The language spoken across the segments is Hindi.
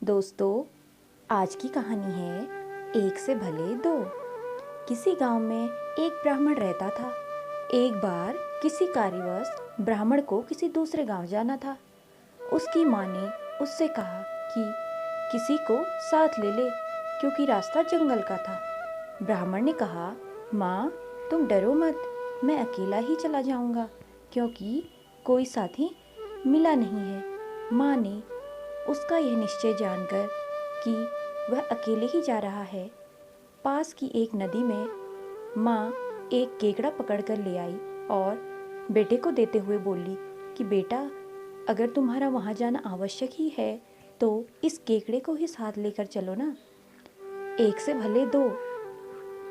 दोस्तों, आज की कहानी है एक से भले दो। किसी गांव में एक ब्राह्मण रहता था। एक बार किसी कार्यवश ब्राह्मण को किसी दूसरे गांव जाना था। उसकी माँ ने उससे कहा कि किसी को साथ ले ले, क्योंकि रास्ता जंगल का था। ब्राह्मण ने कहा, माँ तुम डरो मत, मैं अकेला ही चला जाऊंगा, क्योंकि कोई साथी मिला नहीं है। माँ ने उसका यह निश्चय जानकर कि वह अकेले ही जा रहा है, पास की एक नदी में माँ एक केकड़ा पकड़कर ले आई और बेटे को देते हुए बोली कि बेटा, अगर तुम्हारा वहाँ जाना आवश्यक ही है तो इस केकड़े को ही साथ लेकर चलो ना। एक से भले दो,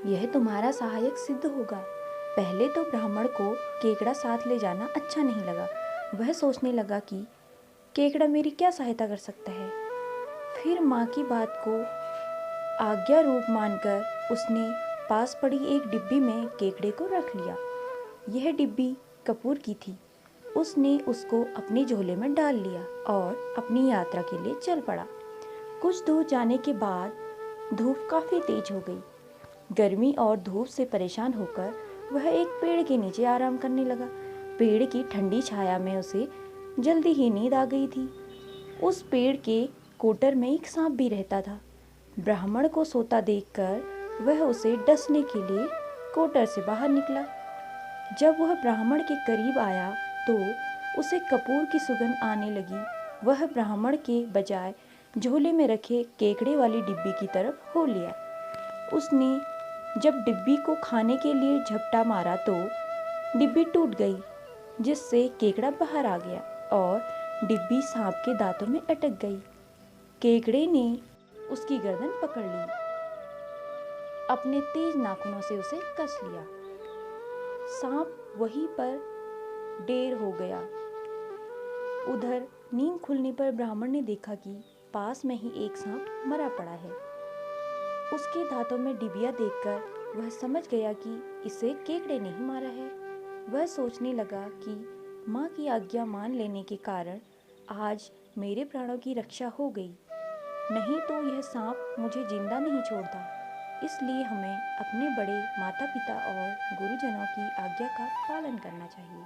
यह तुम्हारा सहायक सिद्ध होगा। पहले तो ब्राह्मण को केकड़ा साथ ले जाना अच्छा नहीं लगा। वह सोचने लगा कि केकड़ा मेरी क्या सहायता कर सकता है। फिर माँ की बात को आज्ञा रूप मानकर उसने पास पड़ी एक डिब्बी में केकड़े को रख लिया। यह डिब्बी कपूर की थी। उसने उसको अपने झोले में डाल लिया और अपनी यात्रा के लिए चल पड़ा। कुछ दूर जाने के बाद धूप काफ़ी तेज हो गई। गर्मी और धूप से परेशान होकर वह एक पेड़ के नीचे आराम करने लगा। पेड़ की ठंडी छाया में उसे जल्दी ही नींद आ गई थी। उस पेड़ के कोटर में एक सांप भी रहता था। ब्राह्मण को सोता देखकर वह उसे डसने के लिए कोटर से बाहर निकला। जब वह ब्राह्मण के करीब आया तो उसे कपूर की सुगंध आने लगी। वह ब्राह्मण के बजाय झोले में रखे केकड़े वाली डिब्बी की तरफ हो लिया। उसने जब डिब्बी को खाने के लिए झपटा मारा तो डिब्बी टूट गई, जिससे केकड़ा बाहर आ गया और डिब्बी सांप के दांतों में अटक गई। केकड़े ने उसकी गर्दन पकड़ ली, अपने तेज नाखूनों से उसे कस लिया। सांप वहीं पर ढेर हो गया। उधर नींद खुलने पर ब्राह्मण ने देखा कि पास में ही एक सांप मरा पड़ा है। उसके दांतों में डिबिया देखकर वह समझ गया कि इसे केकड़े ने ही मारा है। वह सोचने लगा कि माँ की आज्ञा मान लेने के कारण आज मेरे प्राणों की रक्षा हो गई, नहीं तो यह सांप मुझे जिंदा नहीं छोड़ता। इसलिए हमें अपने बड़े माता पिता और गुरुजनों की आज्ञा का पालन करना चाहिए।